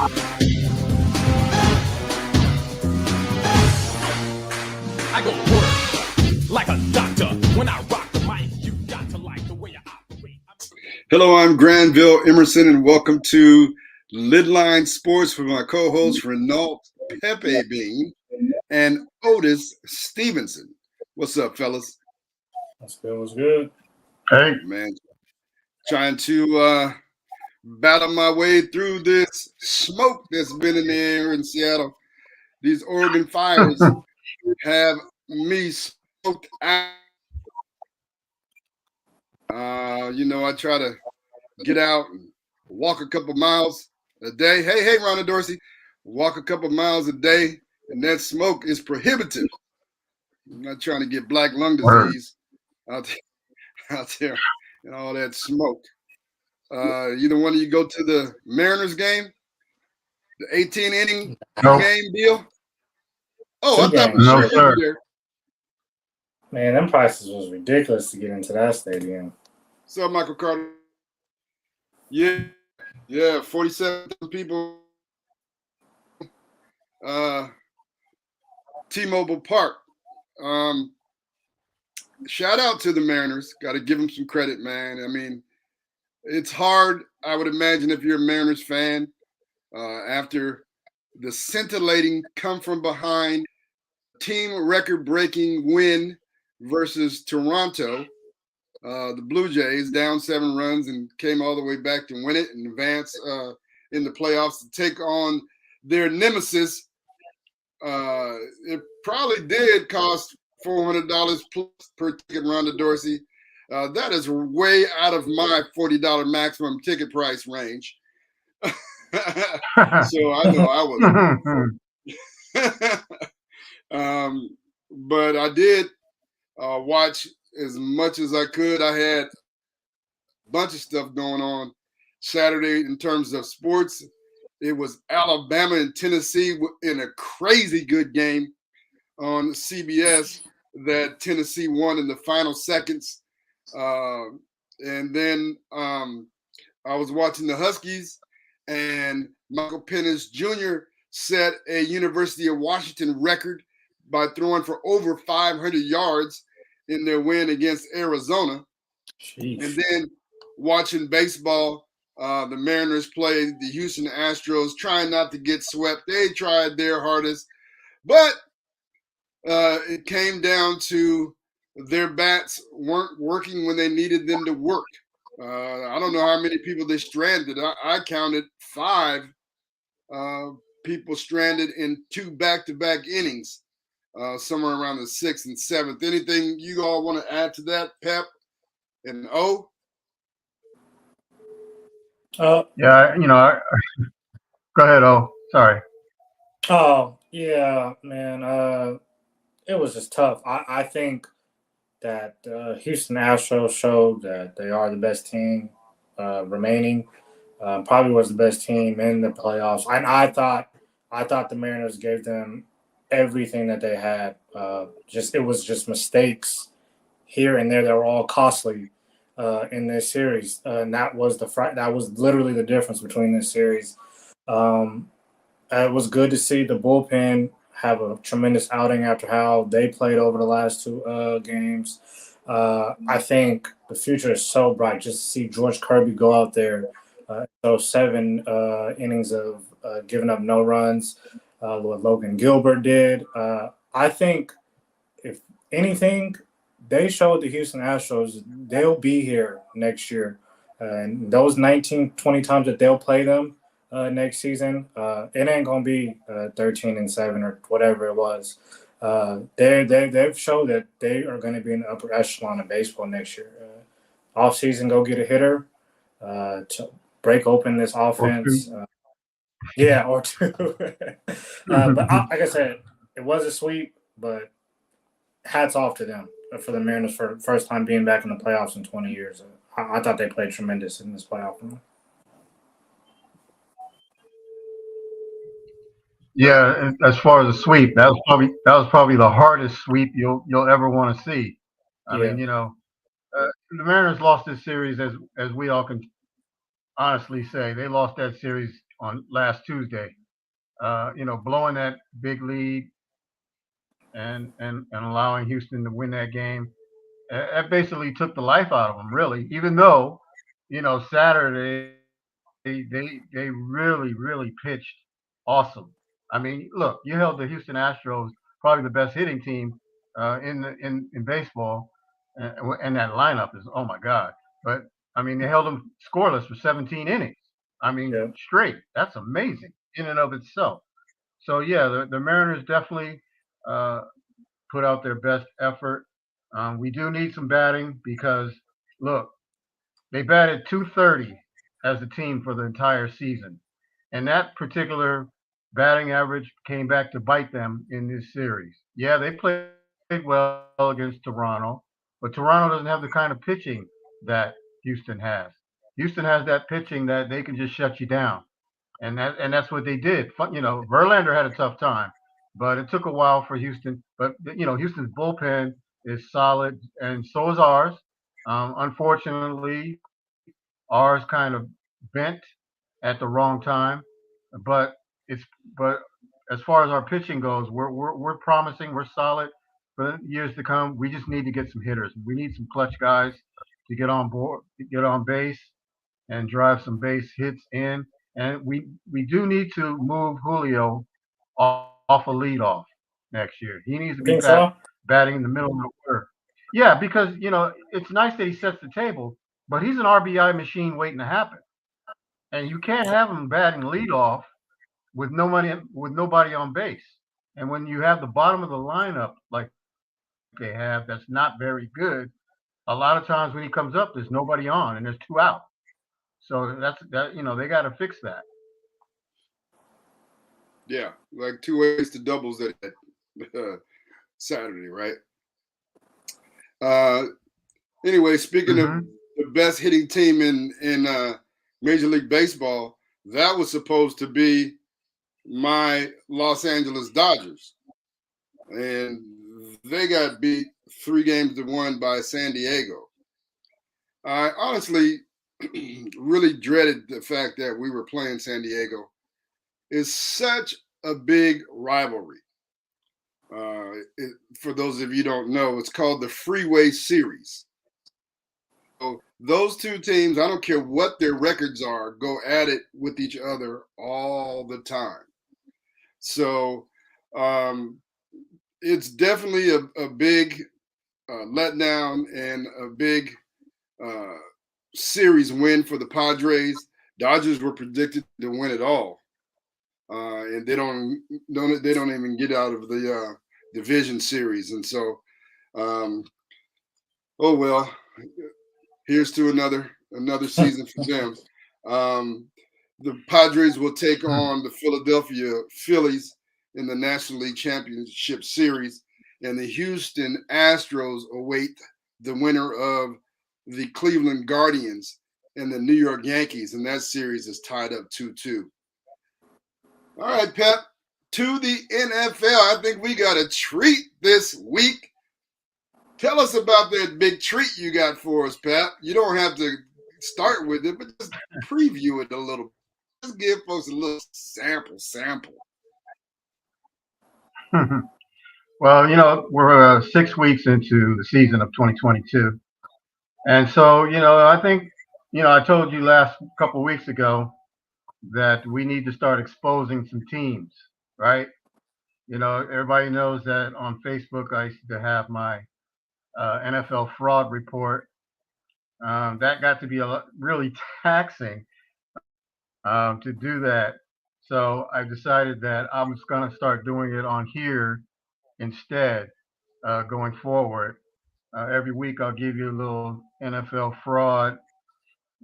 I go work like a doctor. When I rock the mic, you got to like the way I operate. Hello, I'm Granville Emerson, and welcome to LidLine Sports with my co-hosts Renault, Pepe and Otis Stevenson. What's up, fellas? What's good? What's good? Hey, man, trying to battle my way through this smoke that's been in the air in Seattle. These Oregon fires have me smoked out. I try to get out and walk a couple miles a day. Hey, Ronald Dorsey, walk a couple miles a day, and that smoke is prohibitive. I'm not trying to get black lung disease out there and all that smoke. Either one of you go to the Mariners game, the 18-inning game deal? Oh, I thought no, sir. There. Man, them prices was ridiculous to get into that stadium. What's up, Michael Carter? Yeah, 47,000 people. T-Mobile Park. Shout out to the Mariners. Got to give them some credit, man. I mean, it's hard, I would imagine, if you're a Mariners fan, after the scintillating come from behind team record-breaking win versus Toronto. The Blue Jays down 7 runs and came all the way back to win it and advance in the playoffs to take on their nemesis. It probably did cost $400 plus per ticket, Rhonda Dorsey. That is way out of my $40 maximum ticket price range. So I know I was. But I did watch as much as I could. I had a bunch of stuff going on Saturday in terms of sports. It was Alabama and Tennessee in a crazy good game on CBS that Tennessee won in the final seconds. And then I was watching the Huskies, and Michael Penix Jr. set a University of Washington record by throwing for over 500 yards in their win against Arizona. Jeez. And then watching baseball, the Mariners play the Houston Astros, trying not to get swept. They tried their hardest, but it came down to their bats weren't working when they needed them to work. I don't know how many people they stranded. I counted 5 people stranded in 2 back-to-back innings, somewhere around the 6th and 7th. Anything you all want to add to that, Pep and O? Yeah, go ahead, O. Sorry. Oh, yeah, man. It was just tough. I think that Houston Astros showed that they are the best team remaining. Probably was the best team in the playoffs. And I thought the Mariners gave them everything that they had. It was just mistakes here and there that were all costly in this series, and that was literally the difference between this series. It was good to see the bullpen have a tremendous outing after how they played over the last 2 games. I think the future is so bright. Just to see George Kirby go out there, those 7 innings of giving up no runs, what Logan Gilbert did. I think, if anything, they showed the Houston Astros they'll be here next year. And those 19, 20 times that they'll play them next season, it ain't going to be 13-7 or whatever it was. They've showed that they are going to be in the upper echelon of baseball next year. Off season, go get a hitter to break open this offense. Or 2. But like I said, it was a sweep, but hats off to them for the Mariners for the first time being back in the playoffs in 20 years. I thought they played tremendous in this playoff. Yeah, as far as the sweep, that was probably the hardest sweep you'll ever want to see. I mean, the Mariners lost this series as we all can honestly say. They lost that series on last Tuesday. Blowing that big lead and allowing Houston to win that game. That basically took the life out of them, really. Even though, Saturday they really pitched awesome. I mean, look, you held the Houston Astros, probably the best hitting team in baseball, and that lineup is, oh my God. But I mean, they held them scoreless for 17 innings. I mean, Yeah. straight. That's amazing in and of itself. So yeah, the Mariners definitely uh, put out their best effort. We do need some batting because look, they batted 230 as a team for the entire season, and that particular batting average came back to bite them in this series. Yeah, they played well against Toronto, but Toronto doesn't have the kind of pitching that Houston has. Houston has that pitching that they can just shut you down, and that's what they did. Verlander had a tough time, but it took a while for Houston. But Houston's bullpen is solid, and so is ours. Unfortunately, ours kind of bent at the wrong time, but it's but as far as our pitching goes, we're promising. We're solid for the years to come. We just need to get some hitters. We need some clutch guys to get on board, to get on base, and drive some base hits in. And we do need to move Julio off a leadoff next year. He needs to be You think so? batting in the middle of the order. Yeah, because it's nice that he sets the table, but he's an RBI machine waiting to happen. And you can't have him batting leadoff with nobody on base. And when you have the bottom of the lineup like they have, that's not very good. A lot of times when he comes up, there's nobody on and there's two out. So they got to fix that. Yeah, like two ways to doubles that Saturday, right? Anyway, speaking of the best hitting team in Major League Baseball, that was supposed to be my Los Angeles Dodgers, and they got beat 3-1 by San Diego. I honestly really dreaded the fact that we were playing San Diego. It's such a big rivalry. For those of you who don't know, it's called the Freeway Series. So those two teams, I don't care what their records are, go at it with each other all the time. So it's definitely a big letdown and a big series win for the Padres. Dodgers were predicted to win it all, and they don't even get out of the division series. And so, oh well, here's to another season for them. The Padres will take on the Philadelphia Phillies in the National League Championship Series, and the Houston Astros await the winner of the Cleveland Guardians and the New York Yankees, and that series is tied up 2-2. All right, Pep, to the NFL. I think we got a treat this week. Tell us about that big treat you got for us, Pep. You don't have to start with it, but just preview it a little. Just give folks a little sample. Well, we're 6 weeks into the season of 2022. And so, I think, I told you last couple of weeks ago that we need to start exposing some teams, right? Everybody knows that on Facebook, I used to have my NFL fraud report. That got to be really taxing to do that. So I decided that I was going to start doing it on here instead going forward. Every week I'll give you a little NFL fraud.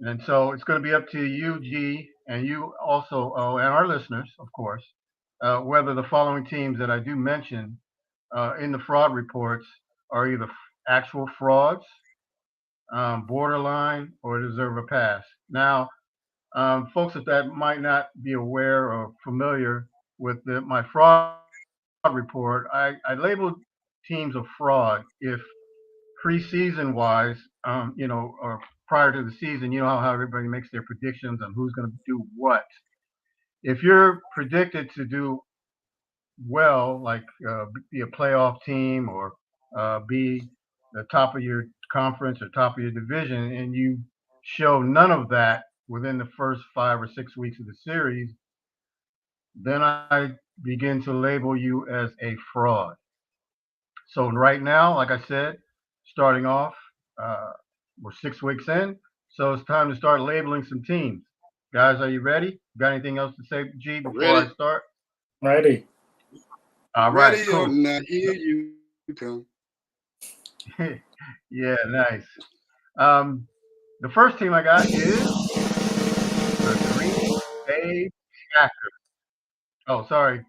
And so it's going to be up to you, G, and you also, and our listeners, of course, whether the following teams that I do mention in the fraud reports are either actual frauds, borderline, or deserve a pass. Now, folks that might not be aware or familiar with my fraud report, I labeled teams of fraud if preseason wise, or prior to the season, how everybody makes their predictions on who's going to do what. if you're predicted to do well, like be a playoff team or be the top of your conference or top of your division, and you show none of that within the first 5 or 6 weeks of the series, then I begin to label you as a fraud. So right now, like I said, starting off, we're 6 weeks in, so it's time to start labeling some teams. Guys, are you ready? Got anything else to say, G, before Ready. I start? Ready. All right, Ready or cool. not, here you come. Yeah, nice. The first team I got is the Green Bay Packers. Oh, sorry.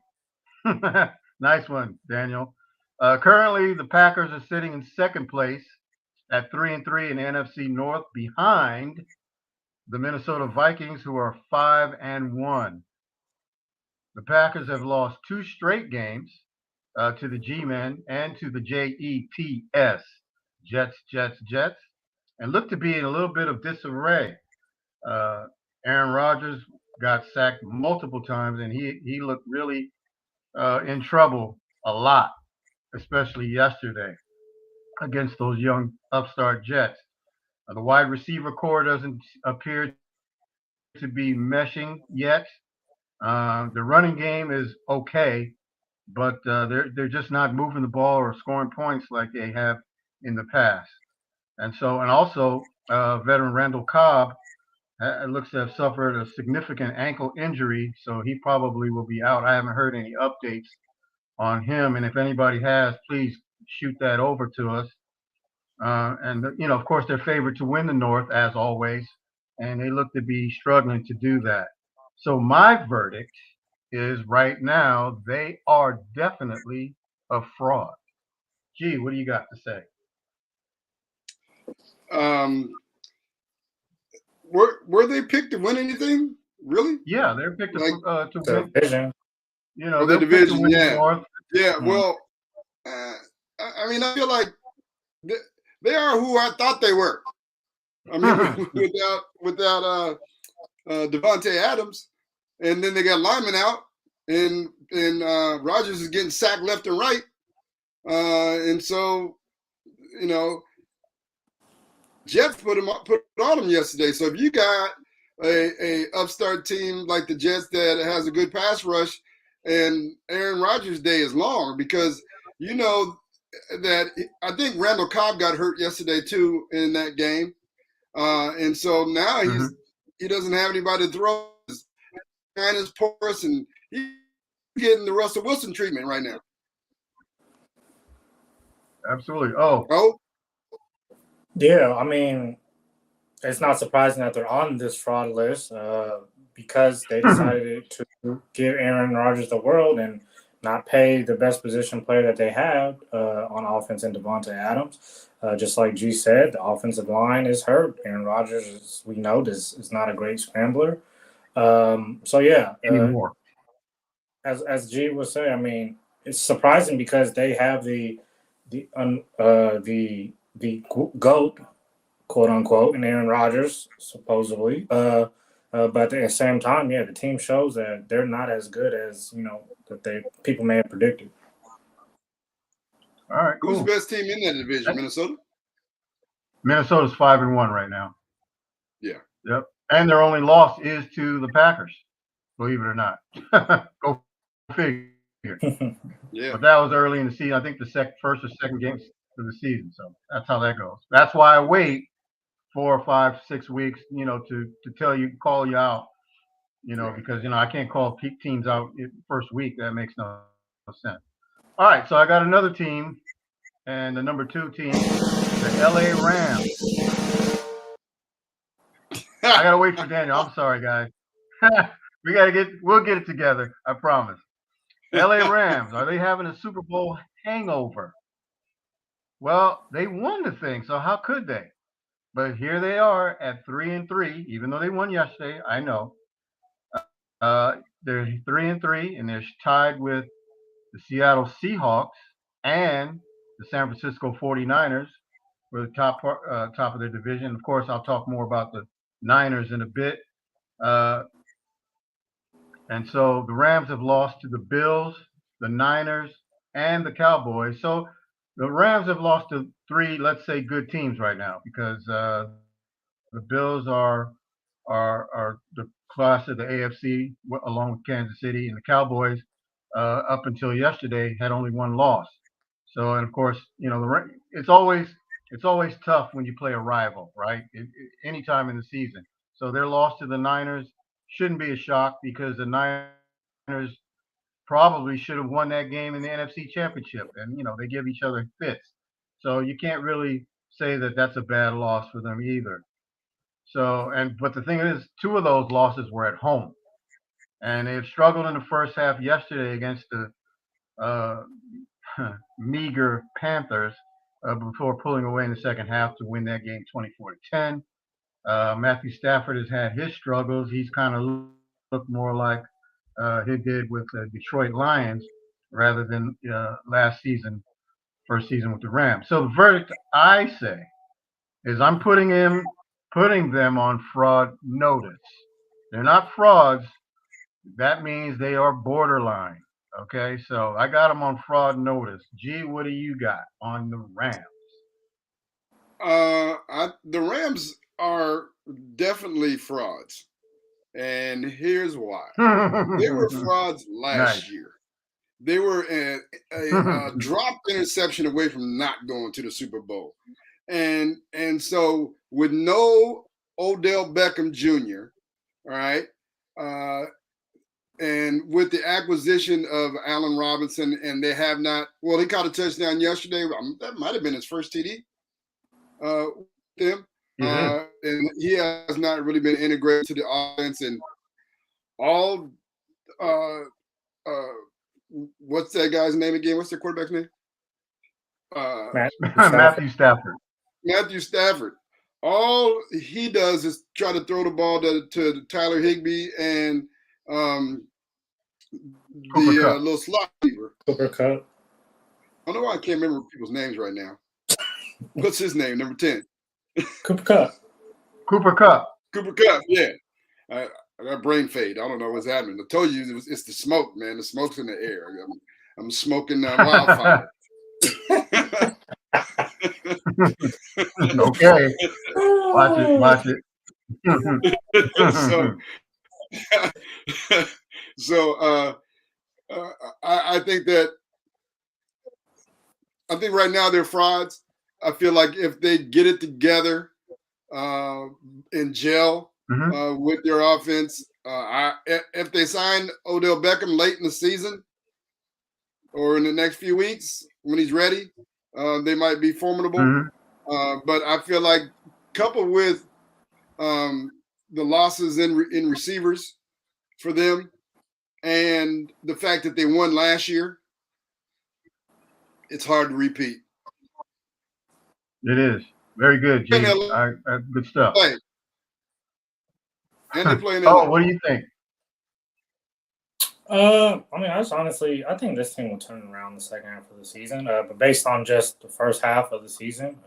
Nice one, Daniel. Currently, the Packers are sitting in second place at 3-3 in the NFC North, behind the Minnesota Vikings, who are 5-1. The Packers have lost 2 straight games to the G-Men and to the Jets, Jets, and look to be in a little bit of disarray. Aaron Rodgers got sacked multiple times, and he looked really in trouble a lot, especially yesterday against those young upstart Jets. The wide receiver core doesn't appear to be meshing yet. The running game is okay, but they're just not moving the ball or scoring points like they have in the past. And also veteran Randall Cobb looks to have suffered a significant ankle injury, so he probably will be out. I haven't heard any updates on him, and if anybody has, please shoot that over to us. And of course, they're favored to win the North as always, and they look to be struggling to do that. So my verdict is right now they are definitely a fraud. Gee, what do you got to say? Were they picked to win anything? Really? Yeah, they're picked to win. Division. The division, yeah. The North. Yeah, well, I mean, I feel like they are who I thought they were. I mean, without Devontae Adams, and then they got Lyman out, and Rodgers is getting sacked left and right, and so Jets put on him yesterday. So if you got a upstart team like the Jets that has a good pass rush, and Aaron Rodgers' day is long, because that I think Randall Cobb got hurt yesterday too in that game, and so now he doesn't have anybody to throw. His hand is porous, and he's getting the Russell Wilson treatment right now. Absolutely. Yeah, I mean, it's not surprising that they're on this fraud list because they decided to give Aaron Rodgers the world and not pay the best position player that they have on offense in Devontae Adams. Just like G said, the offensive line is hurt. Aaron Rodgers, as we know, is not a great scrambler. Anymore. As G would say, I mean, it's surprising because they have the GOAT, quote unquote, and Aaron Rodgers, supposedly. But at the same time, the team shows that they're not as good as that people may have predicted. All right, cool. Who's the best team in that division? Minnesota? Minnesota's 5-1 right now. Yeah. Yep. And their only loss is to the Packers, believe it or not. Go figure. Yeah. But that was early in the season. I think the first or second game of the season. So that's how that goes. That's why I wait 4 or 5, 6 weeks, to call you out, because I can't call teams out first week. That makes no sense. All right, so I got another team, and the number 2 team, the LA Rams. I gotta wait for Daniel. I'm sorry, guys. We'll get it together. I promise. LA Rams, are they having a Super Bowl hangover? Well, they won the thing, so how could they? But here they are at 3-3, even though they won yesterday. I know. They're 3-3, and they're tied with the Seattle Seahawks and the San Francisco 49ers for the top of their division. Of course, I'll talk more about the Niners in a bit. And so the Rams have lost to the Bills, the Niners, and the Cowboys. So the Rams have lost to three, let's say, good teams right now because the Bills are the class of the AFC along with Kansas City, and the Cowboys up until yesterday had only one loss. So, and of course, it's always tough when you play a rival, right? Anytime in the season. So their loss to the Niners shouldn't be a shock because the Niners probably should have won that game in the NFC Championship, and they give each other fits. So you can't really say that that's a bad loss for them either. So, but the thing is, two of those losses were at home, and they've struggled in the first half yesterday against the meager Panthers before pulling away in the second half to win that game 24-10. Matthew Stafford has had his struggles. He's kind of looked more like he did with the Detroit Lions rather than last season, first season with the Rams. So the verdict, I say, is I'm putting them on fraud notice. They're not frauds. That means they are borderline. Okay, so I got them on fraud notice. G, what do you got on the Rams? The Rams are definitely frauds, and here's why. They were frauds last year. They were a dropped interception away from not going to the Super Bowl. And so with no Odell Beckham Jr., all right, and with the acquisition of Allen Robinson, and they have not, well, he caught a touchdown yesterday. That might have been his first TD with them. And he has not really been integrated to the offense. And all, what's that guy's name again? What's the quarterback's name? Matthew Stafford. Matthew Stafford. All he does is try to throw the ball to Tyler Higbee and the little slot receiver. Cooper Kupp. I don't know why I can't remember people's names right now. What's his name? Number 10. Cooper Kupp. Cooper Kupp. Cooper Kupp, yeah. I got brain fade. I don't know what's happening. I told you it's the smoke, man. The smoke's in the air. I'm smoking wildfire. Okay. Watch it. So I think right now they're frauds. I feel like if they get it together and gel with their offense, if they sign Odell Beckham late in the season or in the next few weeks when he's ready, they might be formidable. But I feel like coupled with the losses in receivers for them and the fact that they won last year, it's hard to repeat. It is. Very good, G. Good stuff. And they play in LA. What do you think? I think this team will turn around the second half of the season. But based on just the first half of the season,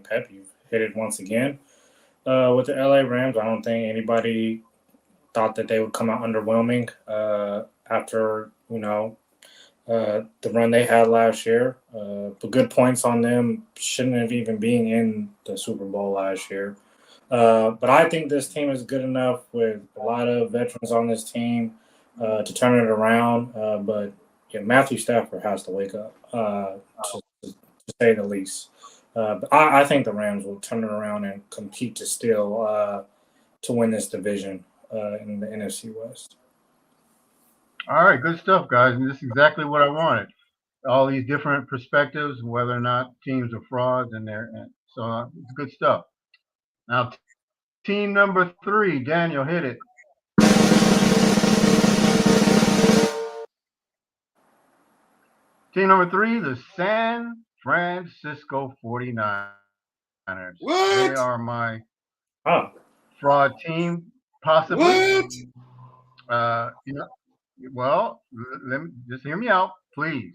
Pep, you've hit it once again. With the LA Rams, I don't think anybody thought that they would come out underwhelming after, the run they had last year. But good points on them, shouldn't have even been in the Super Bowl last year. But I think this team is good enough with a lot of veterans on this team to turn it around. But Matthew Stafford has to wake up, to say the least. But I think the Rams will turn it around and compete to still to win this division in the NFC West. All right, good stuff, guys. And this is exactly what I wanted. All these different perspectives, whether or not teams are frauds, and so it's good stuff. Now, team number 3, Daniel, hit it. Team number 3, the San Francisco 49ers. What? They are my fraud team, possibly. What? Well, let me just hear me out, please.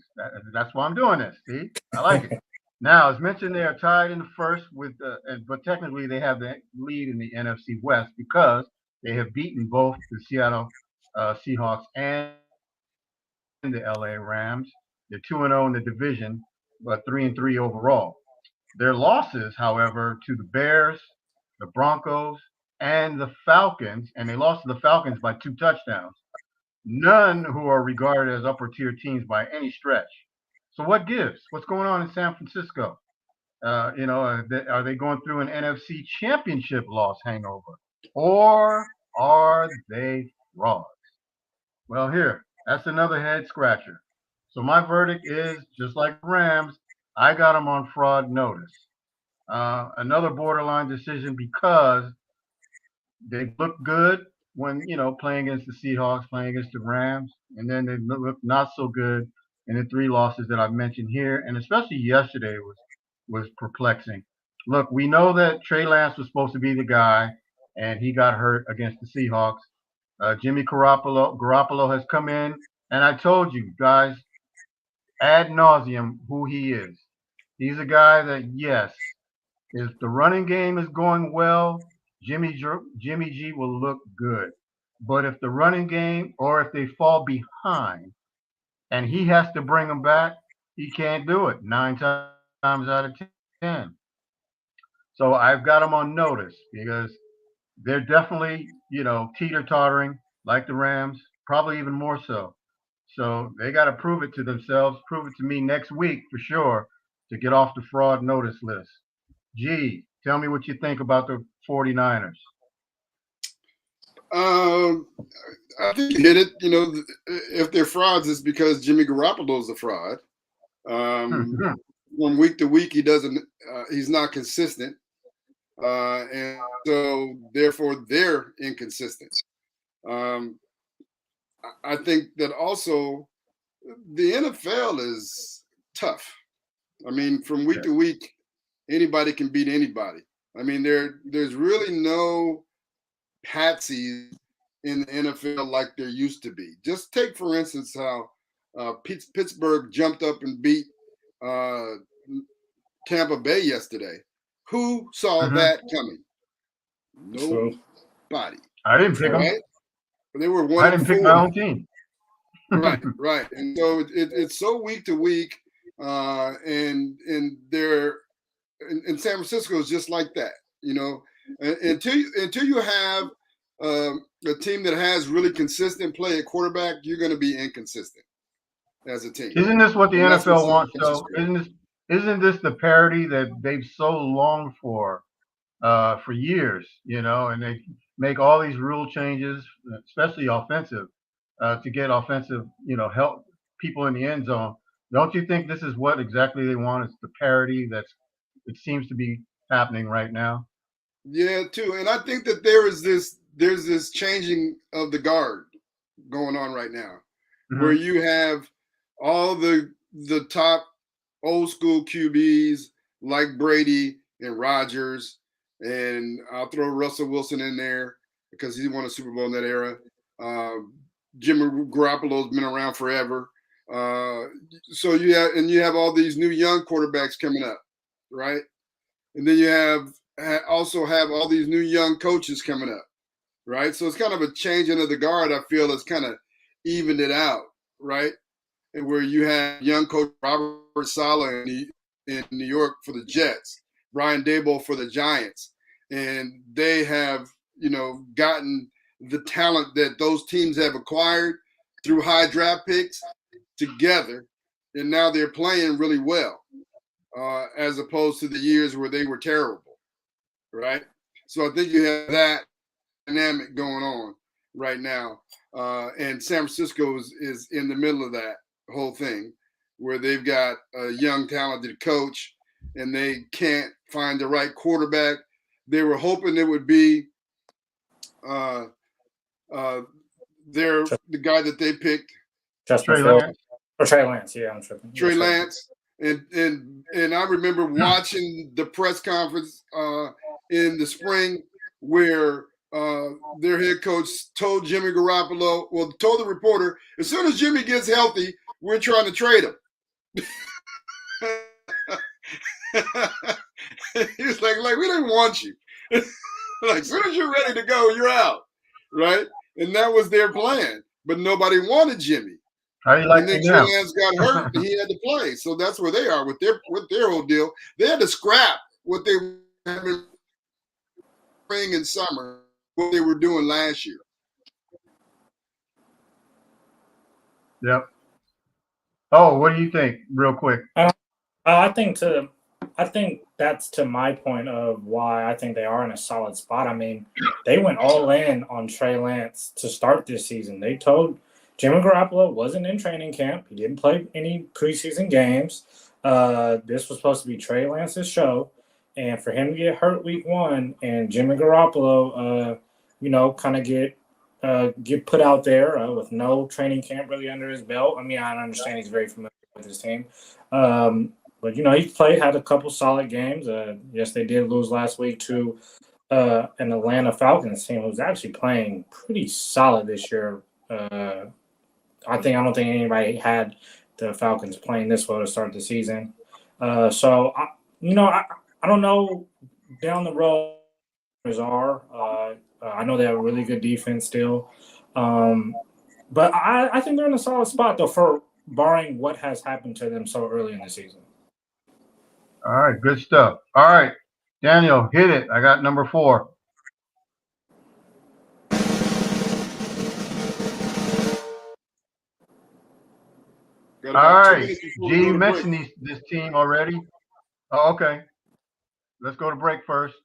That's why I'm doing this. See, I like it. Now, as mentioned, they are tied in the first but technically they have the lead in the NFC West because they have beaten both the Seattle Seahawks and the LA Rams. They're 2-0 in the division, but 3-3 overall. Their losses, however, to the Bears, the Broncos, and the Falcons, and they lost to the Falcons by 2 touchdowns. None who are regarded as upper tier teams by any stretch. So what gives? What's going on in San Francisco? Are they going through an NFC championship loss hangover? Or are they frauds? Well, that's another head scratcher. So my verdict is, just like the Rams, I got them on fraud notice. Another borderline decision because they look good when, playing against the Seahawks, playing against the Rams, and then they look not so good in the 3 losses that I've mentioned here, and especially yesterday was perplexing. Look, we know that Trey Lance was supposed to be the guy, and he got hurt against the Seahawks. Jimmy Garoppolo has come in, and I told you guys ad nauseum who he is. He's a guy that, yes, if the running game is going well, Jimmy G will look good. But if the running game, or if they fall behind and he has to bring them back, he can't do it 9 times out of 10. So I've got them on notice because they're definitely, teeter-tottering like the Rams, probably even more so. So they got to prove it to themselves, prove it to me next week for sure to get off the fraud notice list. Gee, tell me what you think about the 49ers. I think you hit it. If they're frauds, it's because Jimmy Garoppolo is a fraud. From week to week, he's not consistent. And so therefore they're inconsistent. I think that also the NFL is tough. I mean, from week to week, anybody can beat anybody. I mean, there's really no patsies in the NFL like there used to be. Just take, for instance, how Pittsburgh jumped up and beat Tampa Bay yesterday. Who saw that coming? Nobody. I didn't pick them. They were 1-4. I didn't pick my own team. Right. And so it's so week to week, and San Francisco is just like that. Until you have a team that has really consistent play at quarterback, you're going to be inconsistent as a team. Isn't this what the NFL wants, though? Isn't this the parity that they've so longed for years, and they make all these rule changes, especially offensive, to get offensive, help people in the end zone. Don't you think this is what exactly they want? It's the parity it seems to be happening right now. Yeah, too. And I think that there's this changing of the guard going on right now, where you have all the top old school QBs like Brady and Rodgers, and I'll throw Russell Wilson in there because he won a Super Bowl in that era. Jimmy Garoppolo's been around forever. So you have all these new young quarterbacks coming up, right? And then you also have all these new young coaches coming up, right? So it's kind of a changing of the guard. I feel it's kind of evened it out, right? And where you have young coach Robert Saleh in New York for the Jets, Brian Daboll for the Giants, and they have gotten the talent that those teams have acquired through high draft picks together, and now they're playing really well, as opposed to the years where they were terrible, right? So I think you have that dynamic going on right now, and San Francisco is in the middle of that whole thing, where they've got a young, talented coach, and they can't find the right quarterback. They were hoping it would be the guy that they picked, Trey Lance. Yeah, I'm tripping. Trey Lance, and I remember watching the press conference in the spring where their head coach told Jimmy Garoppolo, told the reporter, as soon as Jimmy gets healthy, we're trying to trade him. He was like, we didn't want you. Like, as soon as you're ready to go, you're out, right? And that was their plan. but nobody wanted Jimmy. How do you like And then it Trey now? Lance got hurt and he had to play. So that's where they are with their whole deal. They had to scrap what they were having spring and summer, what they were doing last year. Yep. Oh, what do you think, real quick? I think that's to my point of why I think they are in a solid spot. I mean, they went all in on Trey Lance to start this season. They told Jimmy Garoppolo wasn't in training camp. He didn't play any preseason games. This was supposed to be Trey Lance's show. And for him to get hurt week 1 and Jimmy Garoppolo, kind of get put out there with no training camp really under his belt. I mean, I understand he's very familiar with his team. But, he had a couple solid games. Yes, they did lose last week to an Atlanta Falcons team who's actually playing pretty solid this year. I don't think anybody had the Falcons playing this well to start the season. So, I don't know down the road I know they have a really good defense still. But I think they're in a solid spot, though, for barring what has happened to them so early in the season. All right, good stuff. All right, Daniel, hit it. I got number 4. All right, G, you mentioned this team already. Oh, okay. Let's go to break first.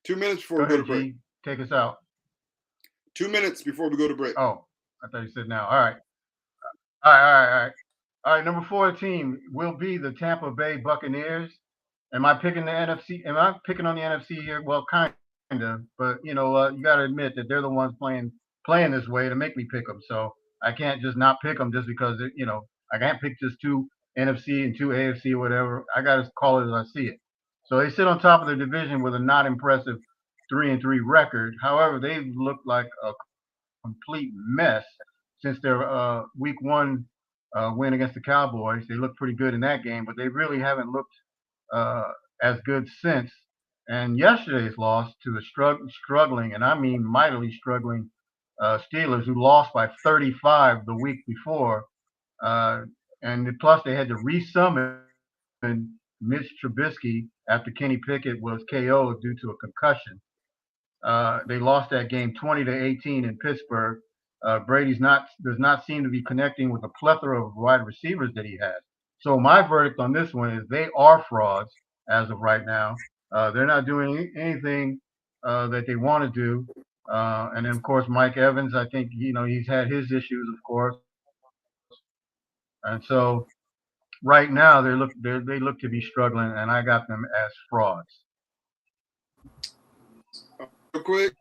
2 minutes before we go to break. G, take us out. 2 minutes before we go to break. Oh, I thought you said now. All right. All right, number 4 team will be the Tampa Bay Buccaneers. Am I picking the NFC? Am I picking on the NFC here? Well, kind of. But, you got to admit that they're the ones playing this way to make me pick them. So I can't just not pick them just because, I can't pick just 2 NFC and 2 AFC or whatever. I got to call it as I see it. So they sit on top of the division with a not impressive 3-3 record. However, they've looked like a complete mess since their week 1 win against the Cowboys. They looked pretty good in that game, but they really haven't looked as good since. And yesterday's loss to the struggling, and I mean mightily struggling, Steelers, who lost by 35 the week before. And plus they had to resummon Mitch Trubisky after Kenny Pickett was KO'd due to a concussion. They lost that game 20-18 in Pittsburgh. Brady's does not seem to be connecting with the plethora of wide receivers that he has. So my verdict on this one is they are frauds as of right now. They're not doing anything that they want to do. And then of course Mike Evans, I think he's had his issues, of course. And so right now they look to be struggling, and I got them as frauds. Real quick,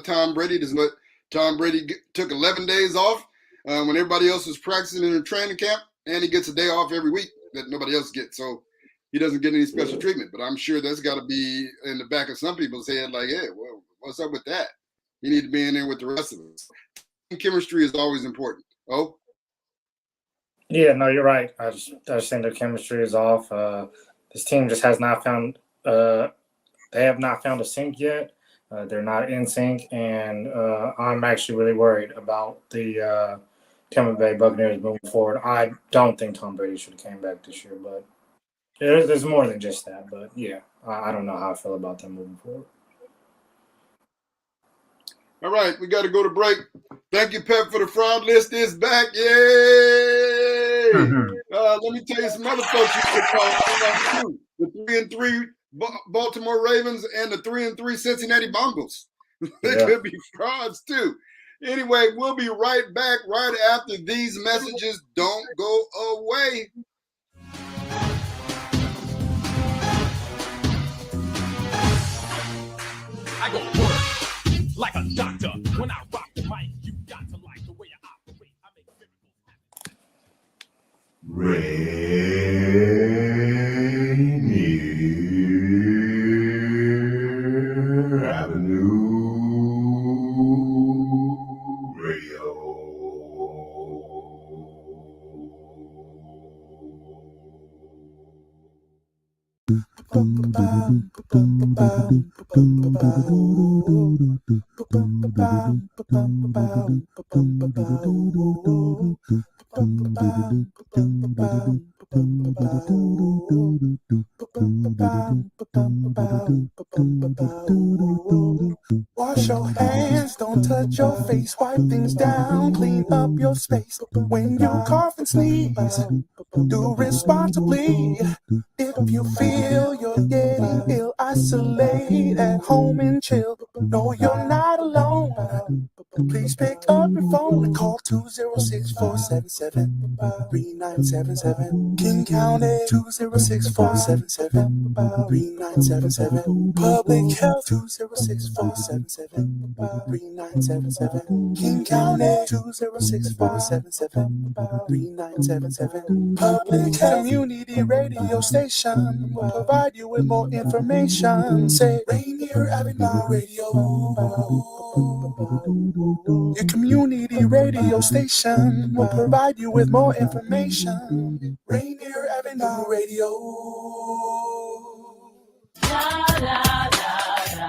Tom Brady doesn't let Tom Brady took 11 days off when everybody else was practicing in a training camp, and he gets a day off every week that nobody else gets. So he doesn't get any special treatment. But I'm sure that's got to be in the back of some people's head, like, hey, well, what's up with that? You need to be in there with the rest of us. Chemistry is always important. Oh? Yeah, no, you're right. I just think their chemistry is off. This team just has not found they have not found a sync yet. They're not in sync, and I'm actually really worried about the Tampa Bay Buccaneers moving forward. I don't think Tom Brady should have came back this year, but there's more than just that. But yeah, I don't know how I feel about them moving forward. All right, we got to go to break. Thank you, Pep, for the fraud list is back. Yay! Let me tell you some other folks you could call. The 3-3 Baltimore Ravens and the 3-3 Cincinnati Bengals. They could be frauds too. Anyway, we'll be right back right after these messages. Don't go away. I go to work like a doctor. When I rock the mic, you got to like the way I operate. I make Rainier Avenue Radio. Wash your hands, don't touch your face, wipe things down, clean up your space. When you cough and sneeze, do responsibly. If you feel you're getting ill, isolate at home and chill. No, you're not alone. Please pick up your phone and call 206-477-3977. King County 206-477-3977. Public Health 206-477-3977. King County 206-477-3977. Public Health Community Radio Station will provide you with more information. Say Rainier Avenue Radio. Your community radio station will provide you with more information. Rainier Avenue Radio.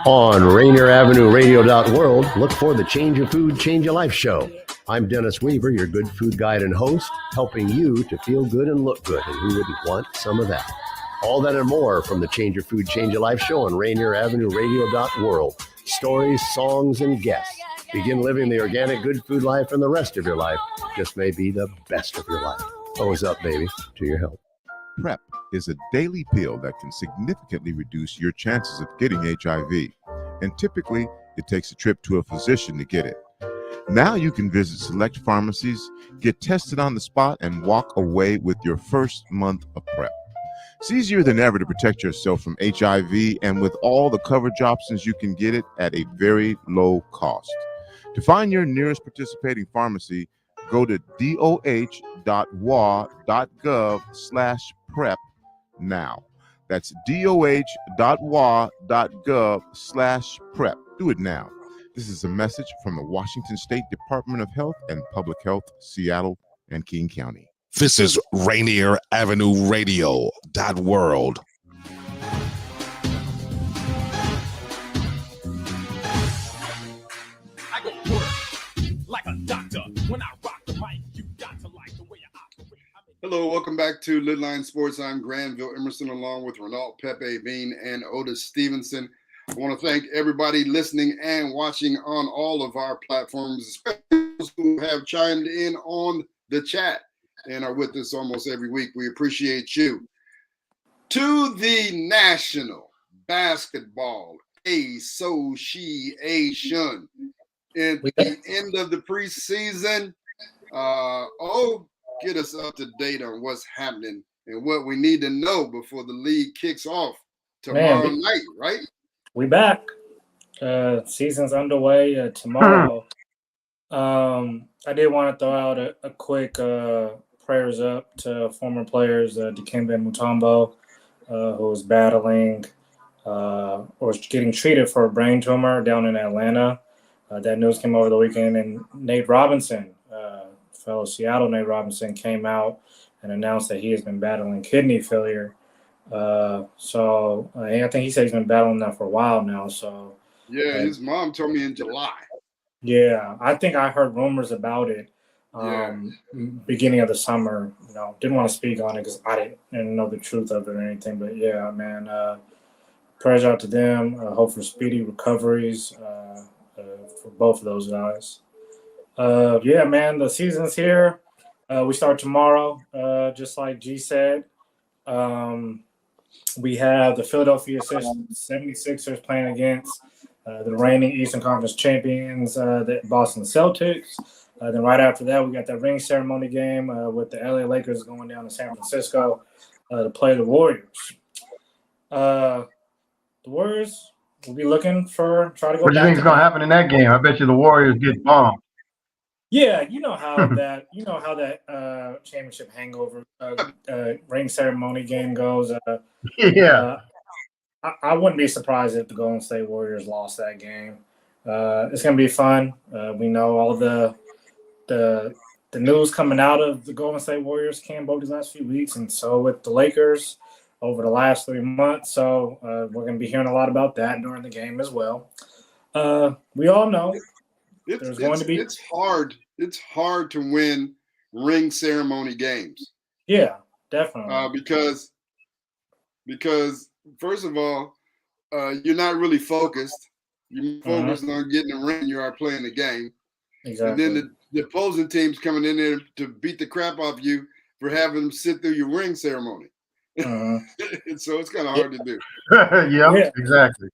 On Rainier Avenue Radio.world, look for the Change Your Food, Change Your Life show. I'm Dennis Weaver, your good food guide and host, helping you to feel good and look good, and who wouldn't want some of that? All that and more from the Change Your Food, Change Your Life show on Rainier Avenue Radio.world. Stories, songs, and guests. Begin living the organic good food life, and the rest of your life just may be the best of your life. Always up, baby, to your health. PrEP is a daily pill that can significantly reduce your chances of getting HIV, and typically it takes a trip to a physician to get it. Now you can visit select pharmacies, get tested on the spot, and walk away with your first month of PrEP. It's easier than ever to protect yourself from HIV, and with all the coverage options, you can get it at a very low cost. To find your nearest participating pharmacy, go to doh.wa.gov/PrEP now. That's doh.wa.gov/PrEP. Do it now. This is a message from the Washington State Department of Health and Public Health, Seattle and King County. This is Rainier Avenue Radio.world. I go to work like a doctor. When I rock the mic, you got to like the way I operate. Hello, welcome back to LidLine Sports. I'm Granville Emerson along with Renault, Pepe, Bean, and Otis Stevenson. I want to thank everybody listening and watching on all of our platforms, especially those who have chimed in on the chat and are with us almost every week. We appreciate you. To the National Basketball Association. At the end of the preseason, get us up to date on what's happening and what we need to know before the league kicks off tomorrow night, right? We back. Season's underway tomorrow. I did want to throw out a quick prayers up to former players, Dikembe Mutombo, who was battling or was getting treated for a brain tumor down in Atlanta. That news came over the weekend, and Nate Robinson, fellow Seattle Nate Robinson, came out and announced that he has been battling kidney failure. I think he said he's been battling that for a while now. So yeah, his mom told me in July. Yeah, I think I heard rumors about it beginning of the summer. Didn't want to speak on it because I didn't know the truth of it or anything. But yeah, man, prayers out to them. Hope for speedy recoveries for both of those guys. Yeah, man, the season's here. We start tomorrow, just like G said. We have the Philadelphia 76ers playing against the reigning Eastern Conference champions, the Boston Celtics. Then right after that, we got that ring ceremony game with the LA Lakers going down to San Francisco to play the Warriors. The Warriors will be looking try to go. What do you think is going to happen in that game? I bet you the Warriors get bombed. Yeah, you know how that championship hangover ring ceremony game goes. I wouldn't be surprised if the Golden State Warriors lost that game. It's gonna be fun. We know all the news coming out of the Golden State Warriors camp over these last few weeks, and so with the Lakers, over the last 3 months. So we're going to be hearing a lot about that during the game as well. We all know there's going to be. It's hard. It's hard to win ring ceremony games. Yeah, definitely. Because first of all, you're not really focused. You're focused on getting the ring. You are playing the game. Exactly. And then the opposing team's coming in there to beat the crap off you for having them sit through your ring ceremony. And so it's kind of hard to do. Yeah, exactly.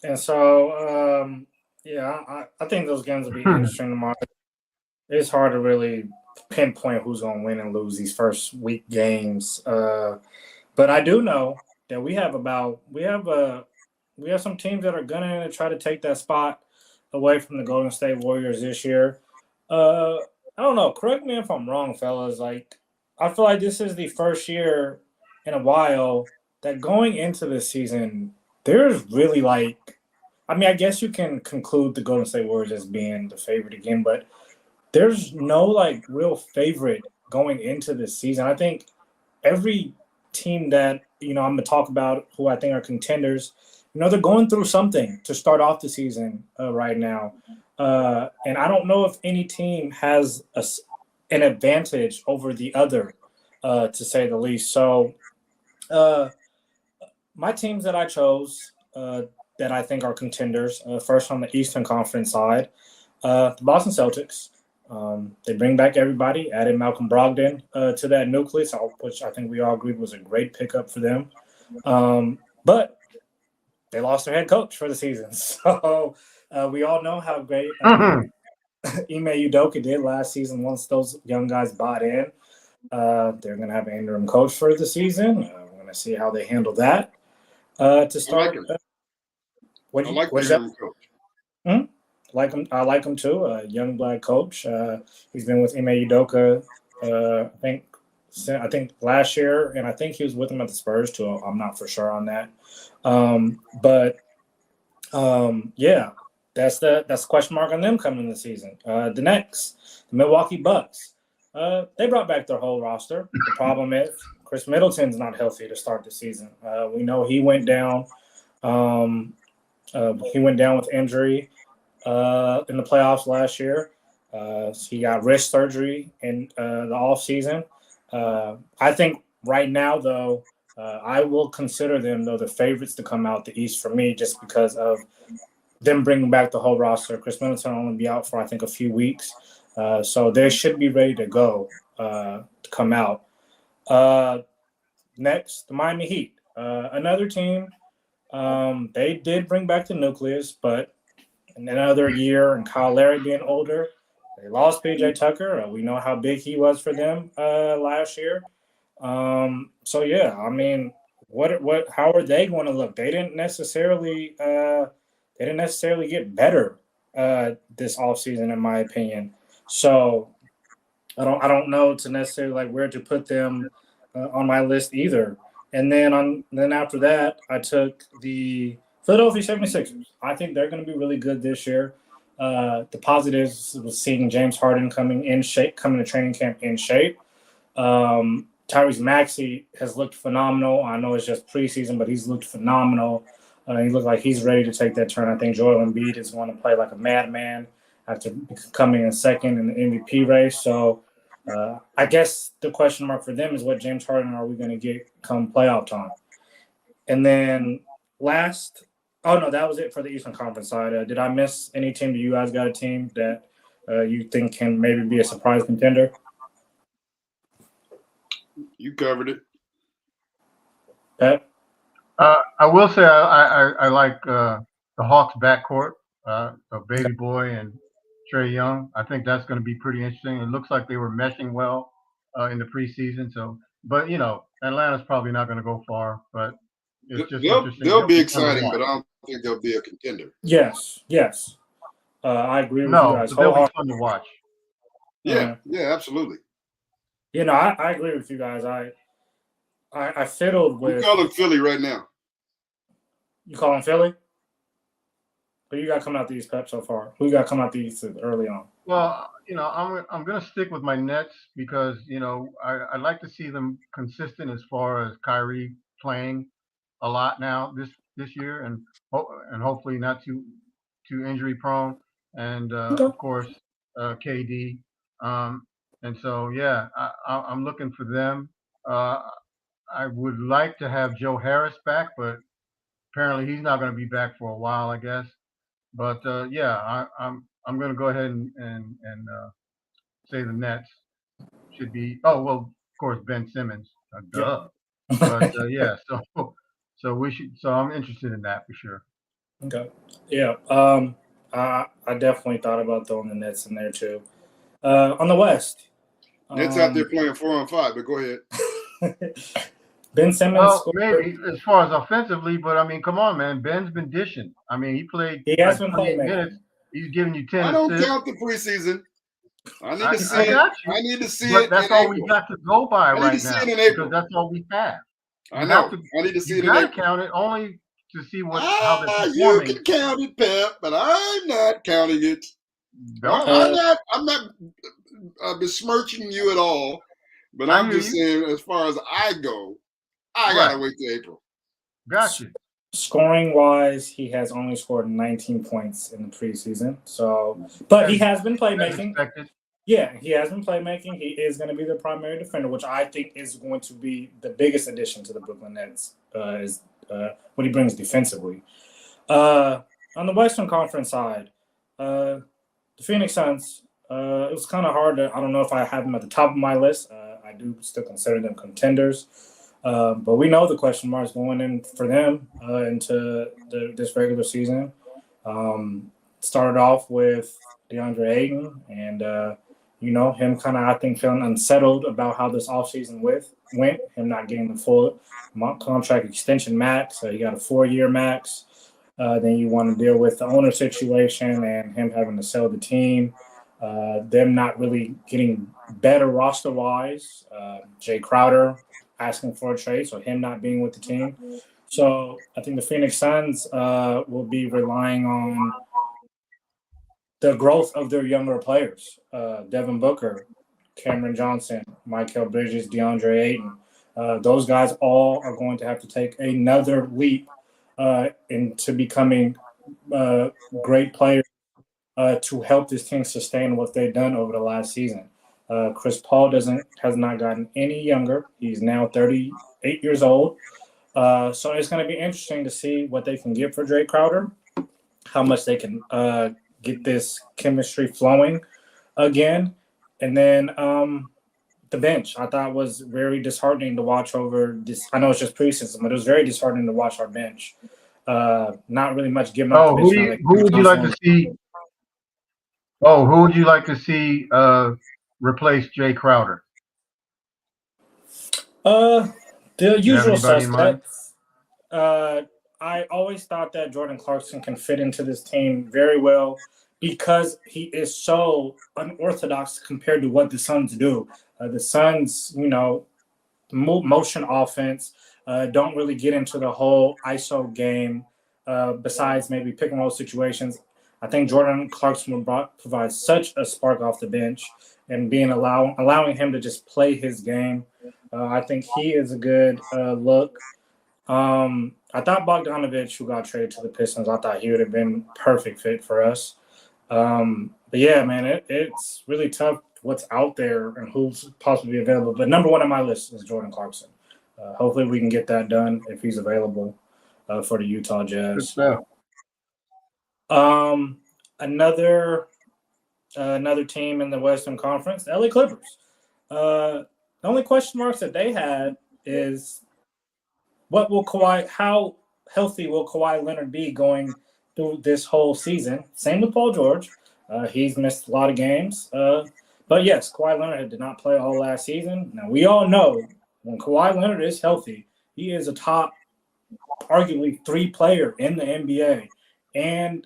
And so, I think those games will be interesting tomorrow. It's hard to really pinpoint who's going to win and lose these first week games. But I do know that we have some teams that are going to try to take that spot away from the Golden State Warriors this year. I don't know. Correct me if I'm wrong, fellas. Like, I feel like this is the first year in a while that going into this season, there's really I guess you can conclude the Golden State Warriors as being the favorite again, but there's no real favorite going into this season. I think every team that, I'm going to talk about who I think are contenders, they're going through something to start off the season right now. And I don't know if any team has an advantage over the other, to say the least. So my teams that I chose that I think are contenders, first on the Eastern Conference side, the Boston Celtics. They bring back everybody, added Malcolm Brogdon to that nucleus, which I think we all agreed was a great pickup for them. But they lost their head coach for the season. So we all know how great Ime Udoka did last season. Once those young guys bought in, they're going to have an interim coach for the season. We're going to see how they handle that. To start, I like the interim coach. I like him too. A young black coach. He's been with Ime Udoka, I think last year, and I think he was with him at the Spurs too. I'm not for sure on that. That's the question mark on them coming in the season. The Milwaukee Bucks. They brought back their whole roster. The problem is Chris Middleton's not healthy to start the season. We know he went down. He went down with injury in the playoffs last year. He got wrist surgery in the off season. I think right now, though, I will consider them, though, the favorites to come out the East for me, just because of them bringing back the whole roster. Chris Middleton will only be out for, I think, a few weeks. So they should be ready to go to come out. Next, the Miami Heat. Another team, they did bring back the nucleus, but in another year and Kyle Lowry being older, they lost P.J. Tucker. We know how big he was for them last year. How are they going to look? They didn't necessarily get better this offseason, in my opinion. So I don't know to necessarily where to put them on my list either. And then after that, I took the Philadelphia 76ers. I think they're going to be really good this year. The positives was seeing James Harden coming to training camp in shape. Tyrese Maxey has looked phenomenal. I know it's just preseason, but he's looked phenomenal. He looked like he's ready to take that turn. I think Joel Embiid is going to play like a madman after coming in second in the MVP race. So I guess the question mark for them is what James Harden are we going to get come playoff time? And then that was it for the Eastern Conference side. Did I miss any team? Do you guys got a team that you think can maybe be a surprise contender? You covered it. Pep? I will say I like the Hawks backcourt, Baby Boy and Trae Young. I think that's going to be pretty interesting. It looks like they were meshing well in the preseason. So, but Atlanta's probably not going to go far. But it's just interesting. They'll be exciting, but I don't think they'll be a contender. Yes. I agree with you guys. They'll be fun to watch. Yeah, absolutely. I agree with you guys. I fiddled with. We call them Philly right now. You call them Philly? Who you got coming out the East, Pep, so far? Who you got coming out the East early on? Well, I'm going to stick with my Nets because I like to see them consistent as far as Kyrie playing a lot now this year, and hopefully not too injury prone, and Okay. of course KD. And so I'm looking for them. I would like to have Joe Harris back, but apparently he's not going to be back for a while, I guess. But I'm going to go ahead and say the Nets should be. Oh well, of course Ben Simmons. Duh. But so we should. So I'm interested in that for sure. Okay. Yeah. I definitely thought about throwing the Nets in there too. On the West. Nets out there playing 4-on-5, but go ahead. Ben Simmons. Well, maybe as far as offensively, but I mean, come on, man. Ben's been dishing. I mean, he played. He has been 28 playing minutes. He's giving you 10 I don't assists. count the preseason. I need to see I it. got you. I need to see But it. that's in all April. we got to go by I need right to see now it in April. because that's all we have. I know. I need to see it You in got to April. count it only to see how they're You performing. can count it, Pep, but I'm not counting it. Don't- I'm not besmirching you at all, but I'm just saying, as far as I go, I gotta wait till April. Got you. Scoring wise, he has only scored 19 points in the preseason. So, but he has been playmaking. Yeah, he has been playmaking. He is going to be the primary defender, which I think is going to be the biggest addition to the Brooklyn Nets. Is what he brings defensively. On the Western Conference side, the Phoenix Suns. It was kind of hard to. I don't know if I have them at the top of my list. I do still consider them contenders. But we know the question marks going in for them into this regular season. Started off with DeAndre Ayton and, him kind of, I think, feeling unsettled about how this offseason went, him not getting the full contract extension max. So he got a 4-year max. Then you want to deal with the owner situation and him having to sell the team. Them not really getting better roster-wise. Jay Crowder asking for a trade, so him not being with the team. So I think the Phoenix Suns will be relying on the growth of their younger players. Devin Booker, Cameron Johnson, Mikal Bridges, DeAndre Ayton. Those guys all are going to have to take another leap into becoming great players to help this team sustain what they've done over the last season. Chris Paul has not gotten any younger. He's now 38 years old. So it's going to be interesting to see what they can get for Jay Crowder, how much they can get this chemistry flowing again. And then the bench, I thought was very disheartening to watch over this. I know it's just preseason, but it was very disheartening to watch our bench. Not really much given up. Who would you like to see? Oh, who would you like to see replace Jay Crowder? The usual suspects. I always thought that Jordan Clarkson can fit into this team very well because he is so unorthodox compared to what the Suns do. The Suns, motion offense, don't really get into the whole ISO game besides maybe pick and roll situations. I think Jordan Clarkson will provide such a spark off the bench and allowing him to just play his game. I think he is a good look. I thought Bogdanovich, who got traded to the Pistons, I thought he would have been perfect fit for us. But yeah, man, it's really tough what's out there and who's possibly available. But number one on my list is Jordan Clarkson. Hopefully we can get that done if he's available for the Utah Jazz. Another team in the Western Conference, the LA Clippers. The only question marks that they had is how healthy will Kawhi Leonard be going through this whole season? Same with Paul George. He's missed a lot of games. But yes, Kawhi Leonard did not play all last season. Now, we all know when Kawhi Leonard is healthy, he is a top, arguably 3 player in the NBA. And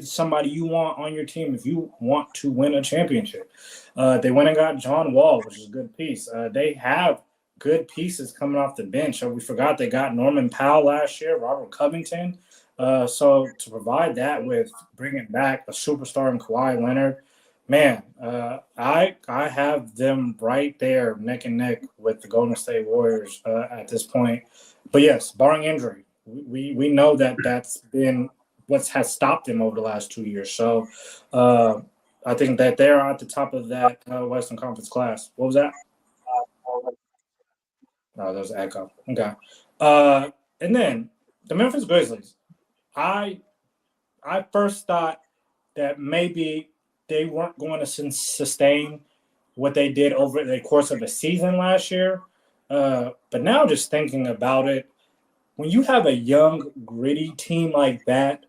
somebody you want on your team if you want to win a championship. They went and got John Wall, which is a good piece. They have good pieces coming off the bench. We forgot they got Norman Powell last year, Robert Covington. So to provide that with bringing back a superstar in Kawhi Leonard, man, I have them right there neck and neck with the Golden State Warriors at this point. But yes, barring injury, we know that that's been what has stopped them over the last 2 years. So I think that they're at the top of that Western Conference class. What was that? Oh, there's an echo. Okay. And then the Memphis Grizzlies. I first thought that maybe they weren't going to sustain what they did over the course of a season last year. But now just thinking about it, when you have a young, gritty team like that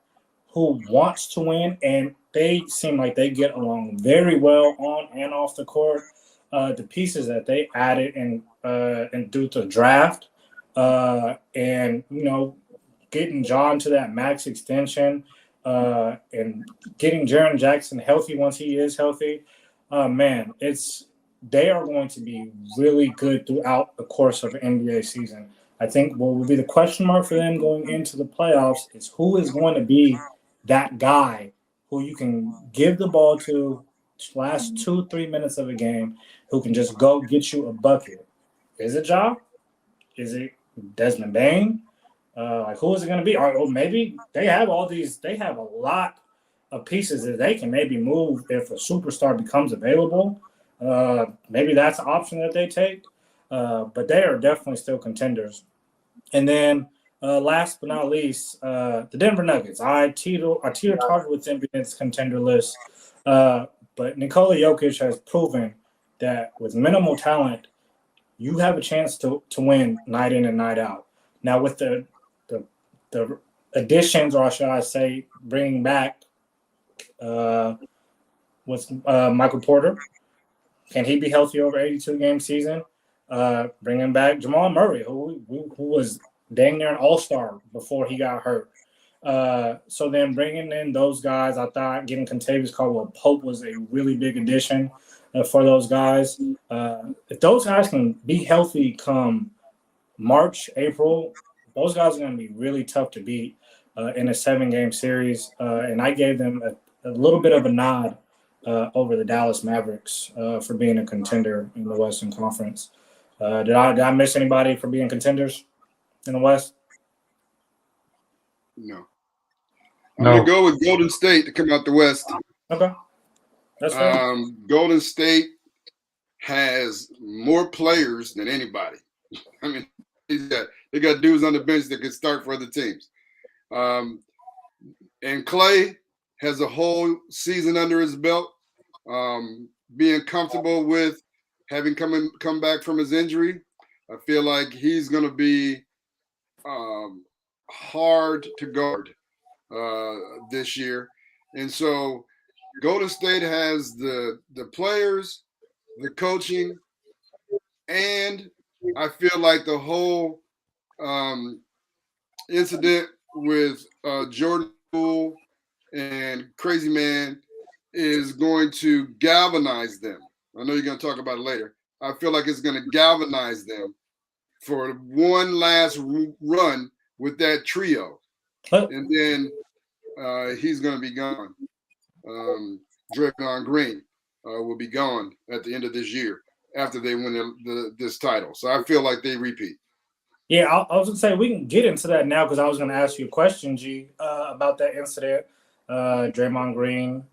who wants to win, and they seem like they get along very well on and off the court, the pieces that they added and through the draft, and getting John to that max extension, and getting Jaren Jackson healthy once he is healthy, man, they are going to be really good throughout the course of an NBA season. I think what will be the question mark for them going into the playoffs is who is going to be that guy who you can give the ball to last 2-3 minutes of a game, who can just go get you a bucket. Is it Ja? Is it Desmond Bane? Who is it going to be? Or maybe they have they have a lot of pieces that they can maybe move if a superstar becomes available. Maybe that's an option that they take. But they are definitely still contenders. And then last but not least, the Denver Nuggets. I teeter-totter with them against contender list. But Nikola Jokic has proven that with minimal talent, you have a chance to win night in and night out. Now with the additions, or should I say, bringing back Michael Porter. Can he be healthy over 82-game season? Bringing back Jamal Murray, who was dang near an all-star before he got hurt. So then bringing in those guys, I thought getting Kentavious Caldwell-Pope was a really big addition for those guys. If those guys can be healthy come March, April, those guys are going to be really tough to beat in a 7-game series. And I gave them a little bit of a nod over the Dallas Mavericks for being a contender in the Western Conference. Did I miss anybody for being contenders in the West? No. I'm going to go with Golden State to come out the West. Okay. That's fair. Golden State has more players than anybody. I mean, they got dudes on the bench that can start for other teams. And Clay has a whole season under his belt, being comfortable with having come back from his injury. I feel like he's going to be hard to guard this year. And so Golden State has the players, the coaching, and I feel like the whole incident with Jordan Poole and Crazy Man is going to galvanize them. I know you're going to talk about it later. I feel like it's going to galvanize them for one last run with that trio. And then he's going to be gone. Draymond Green will be gone at the end of this year after they win this title. So I feel like they repeat. Yeah, I was going to say we can get into that now because I was going to ask you a question, G, about that incident. Draymond Green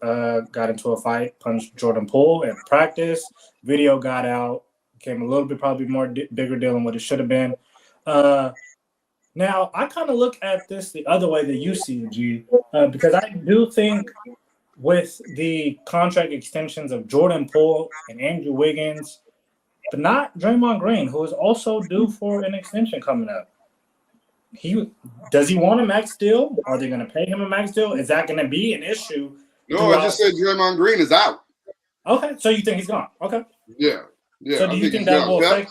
got into a fight, punched Jordan Poole at practice. Video got out, became a little bit probably more bigger deal than what it should have been. Now, I kind of look at this the other way that you see it, G, because I do think with the contract extensions of Jordan Poole and Andrew Wiggins, but not Draymond Green, who is also due for an extension coming up. Does he want a max deal? Are they going to pay him a max deal? Is that going to be an issue? No, I just said Draymond Green is out. Okay, so you think he's gone? Okay. Yeah. So do you think that will affect?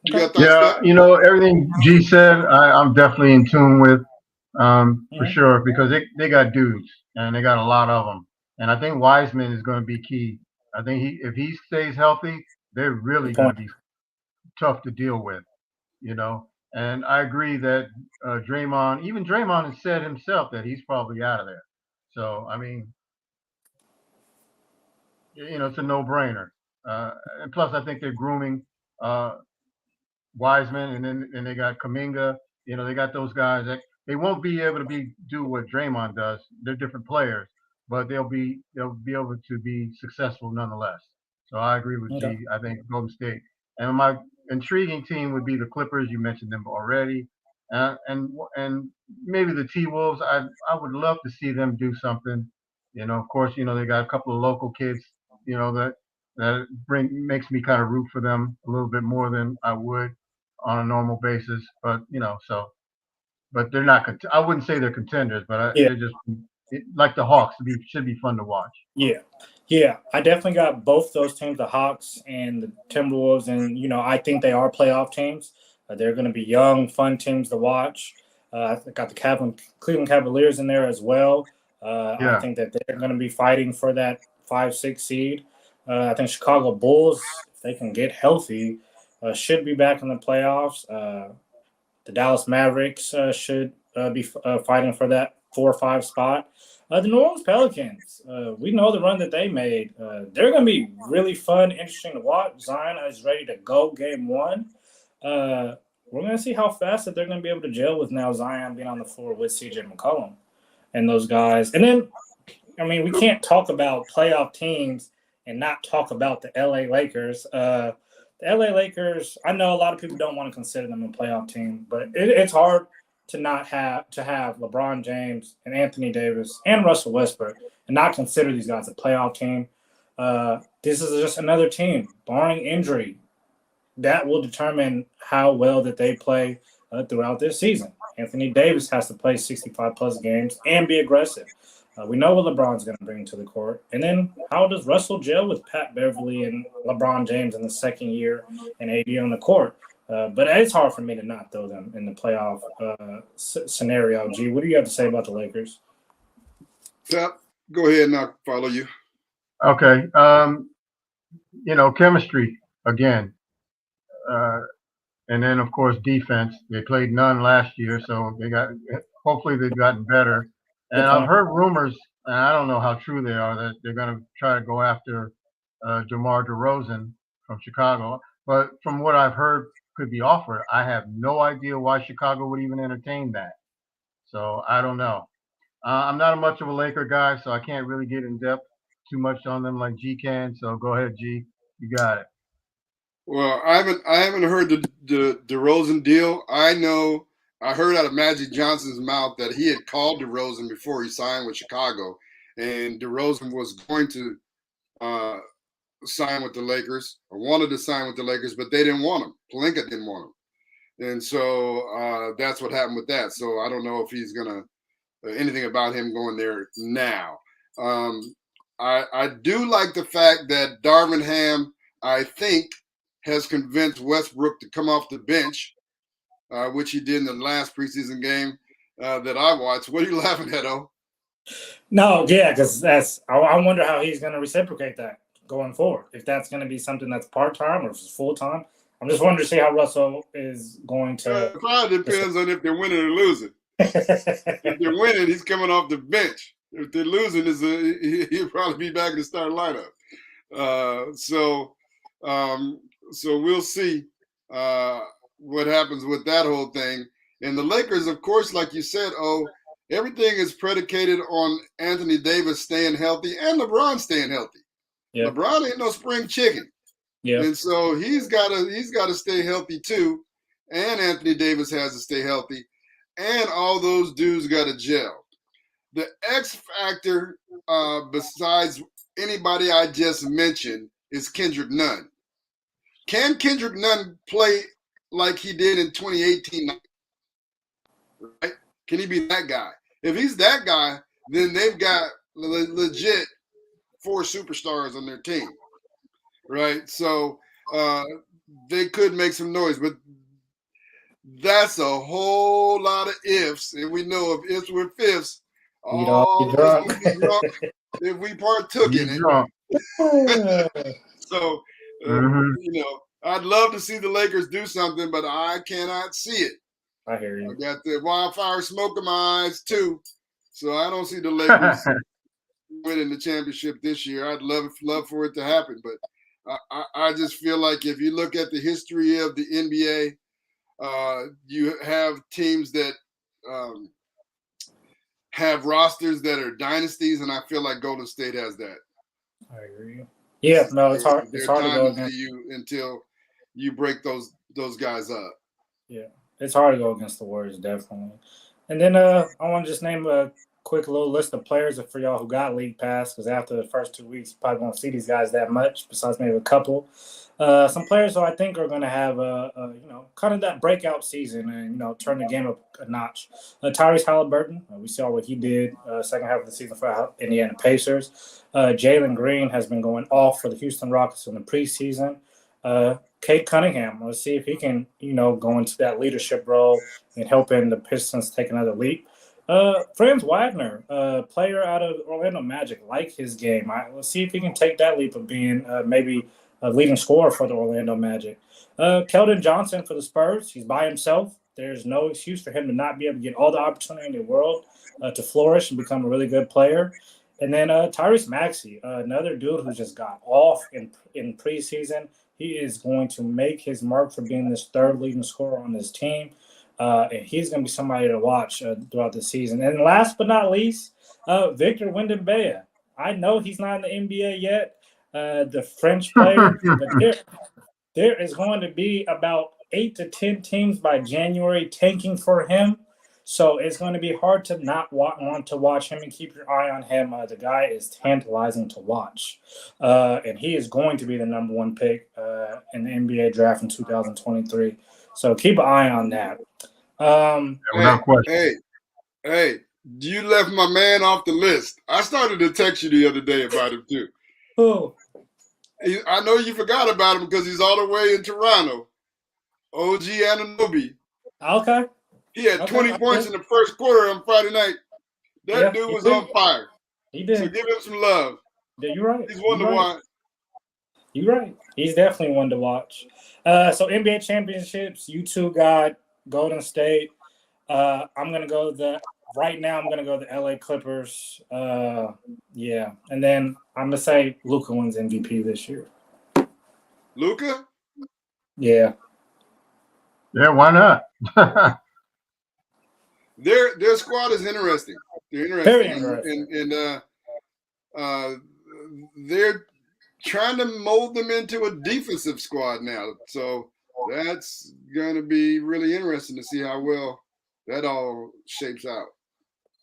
Yeah, everything G said, I'm definitely in tune with, for sure, because they got dudes and they got a lot of them, and I think Wiseman is going to be key. I think if he stays healthy, they're really going to be tough to deal with, And I agree that Draymond has said himself that he's probably out of there. So, I mean, it's a no-brainer. And plus, I think they're grooming Wiseman, and they got Kuminga. They got those guys that they won't be able to do what Draymond does. They're different players, but they'll be able to be successful nonetheless. So I agree with G. I think Golden State. And my intriguing team would be the Clippers. You mentioned them already, and maybe the T-Wolves. I would love to see them do something. Of course, they got a couple of local kids. That makes me kind of root for them a little bit more than I would on a normal basis. But but they're not. I wouldn't say they're contenders, but they're just like the Hawks. Should be fun to watch. Yeah. I definitely got both those teams, the Hawks and the Timberwolves, and I think they are playoff teams. They're going to be young, fun teams to watch. I got the Cleveland Cavaliers in there as well. I think that they're going to be fighting for that 5-6 seed. I think Chicago Bulls, if they can get healthy, should be back in the playoffs. The Dallas Mavericks should be fighting for that 4 or 5 spot. The New Orleans Pelicans, we know the run that they made. They're going to be really fun, interesting to watch. Zion is ready to go game 1. We're going to see how fast that they're going to be able to gel with now Zion being on the floor with CJ McCollum and those guys. And then, we can't talk about playoff teams and not talk about the LA Lakers. The LA Lakers, I know a lot of people don't want to consider them a playoff team, but it's hard to not have LeBron James and Anthony Davis and Russell Westbrook and not consider these guys a playoff team. This is just another team, barring injury, that will determine how well that they play throughout this season. Anthony Davis has to play 65-plus games and be aggressive. We know what LeBron's going to bring to the court. And then how does Russell gel with Pat Beverly and LeBron James in the second year and AD on the court? But it's hard for me to not throw them in the playoff scenario. G, what do you have to say about the Lakers? Pep, go ahead and I'll follow you. Okay. Chemistry again. And then, of course, defense. They played none last year, so hopefully they've gotten better. And I've heard rumors, and I don't know how true they are, that they're going to try to go after DeMar DeRozan from Chicago. But from what I've heard could be offered, I have no idea why Chicago would even entertain that. So I don't know. I'm not much of a Laker guy, so I can't really get in depth too much on them like G can. So go ahead, G. You got it. Well, I haven't heard the DeRozan deal. I heard out of Magic Johnson's mouth that he had called DeRozan before he signed with Chicago, and DeRozan was going to sign with the Lakers, or wanted to sign with the Lakers, but they didn't want him. Pelinka didn't want him, and so that's what happened with that. So I don't know if he's gonna anything about him going there now. I do like the fact that Darvin Ham, I think, has convinced Westbrook to come off the bench. Which he did in the last preseason game that I watched. What are you laughing at, O? No, yeah, because I wonder how he's going to reciprocate that going forward. If that's going to be something that's part-time or if it's full-time. I'm just wondering to see how Russell is going to. It probably depends on if they're winning or losing. If they're winning, he's coming off the bench. If they're losing, he'll probably be back in the starting lineup. So we'll see. What happens with that whole thing. And the Lakers, of course, like you said, everything is predicated on Anthony Davis staying healthy and LeBron staying healthy. Yep. LeBron ain't no spring chicken. Yeah. And so he's got to stay healthy too. And Anthony Davis has to stay healthy. And all those dudes got to gel. The X factor, besides anybody I just mentioned, is Kendrick Nunn. Can Kendrick Nunn play like he did in 2018, right? Can he be that guy? If he's that guy, then they've got legit 4 superstars on their team, right? So they could make some noise, but that's a whole lot of ifs, and we know if ifs were fifths, if we partook in it. So, I'd love to see the Lakers do something, but I cannot see it. I hear you. I got the wildfire smoke in my eyes too, so I don't see the Lakers winning the championship this year. I'd love for it to happen, but I just feel like if you look at the history of the NBA, you have teams that have rosters that are dynasties, and I feel like Golden State has that. I agree. Yeah, no, it's hard. It's hard to go against you until you break those guys up. Yeah, it's hard to go against the Warriors, definitely. And then I want to just name a quick little list of players for y'all who got league pass, because after the first 2 weeks, you probably won't see these guys that much, besides maybe a couple. Some players who I think are going to have kind of that breakout season and turn the game up a notch. Tyrese Halliburton, we saw what he did second half of the season for Indiana Pacers. Jalen Green has been going off for the Houston Rockets in the preseason. Cade Cunningham, let's see if he can go into that leadership role and helping the Pistons take another leap. Franz Wagner, player out of Orlando Magic, like his game. Let's see if he can take that leap of being maybe a leading scorer for the Orlando Magic. Keldon Johnson for the Spurs. He's by himself. There's no excuse for him to not be able to get all the opportunity in the world to flourish and become a really good player. And then Tyrese Maxey, another dude who just got off in preseason. He is going to make his mark for being this third leading scorer on this team. And he's going to be somebody to watch throughout the season. And last but not least, Victor Wembanyama. I know he's not in the NBA yet, the French player, but there is going to be about 8 to 10 teams by January tanking for him. So it's going to be hard to not want to watch him and keep your eye on him. The guy is tantalizing to watch. And he is going to be the number one pick in the NBA draft in 2023. So keep an eye on that. Hey, you left my man off the list. I started to text you the other day about him too. Who? I know you forgot about him because he's all the way in Toronto. OG Anunoby. Okay. He had 20 points in the first quarter on Friday night. That dude was on fire. He did. So give him some love. Yeah, you're right. He's one to watch. You're right. He's definitely one to watch. So NBA championships, you two got Golden State. I'm gonna go the LA Clippers. Yeah. And then I'm gonna say Luka wins MVP this year. Luka? Yeah. Yeah, why not? Their squad is interesting. They're interesting. Very interesting. And they're trying to mold them into a defensive squad now. So that's going to be really interesting to see how well that all shapes out.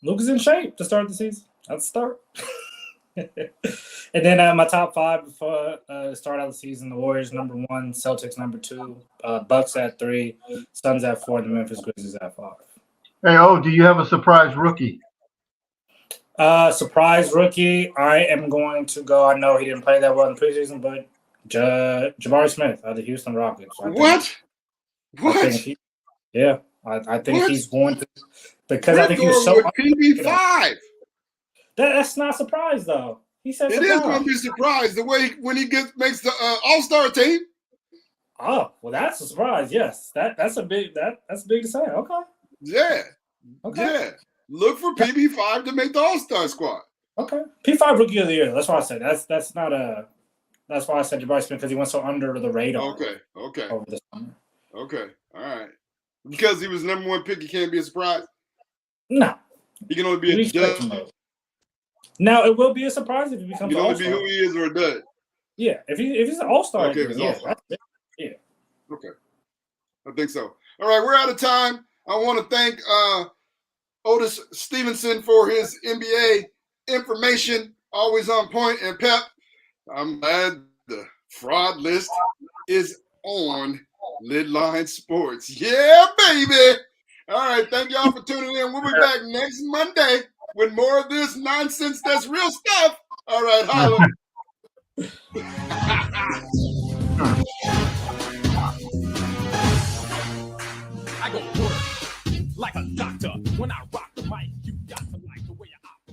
Luka's in shape to start the season. That's the start. And then my top five before start out the season: the Warriors number 1, Celtics number 2, Bucks at 3, Suns at 4, and the Memphis Grizzlies at 5. Hey, do you have a surprise rookie? Surprise rookie. I am going to go. I know he didn't play that well in the preseason, but Jabari Smith of the Houston Rockets. What? I think he's going to, because I think he was so PB5. That's not a surprise though. He said it is going to be a surprise the way when he makes the All-Star team. Oh well, that's a surprise. Yes, that's big to say. Okay. Yeah. Okay. Yeah. Look for PB5 to make the All-Star squad. Okay. P5 Rookie of the Year. That's why I said that's not a. That's why I said Jabari Smith, because he went so under the radar. Okay. Over the summer. Okay. All right. Because he was number 1 pick, he can't be a surprise. No. He can only be a dud. Now it will be a surprise if he becomes. He can only be who he is or a dud. Yeah. If he's an All-Star. Okay. If he's All-Star. Yeah. Okay. I think so. All right. We're out of time. I want to thank Otis Stevenson for his NBA information, always on point. And Pep, I'm glad the fraud list is on LidLine Sports. Yeah, baby. All right, thank y'all for tuning in. We'll be back next Monday with more of this nonsense that's real stuff. All right, holla. I go work like a doctor when I rock.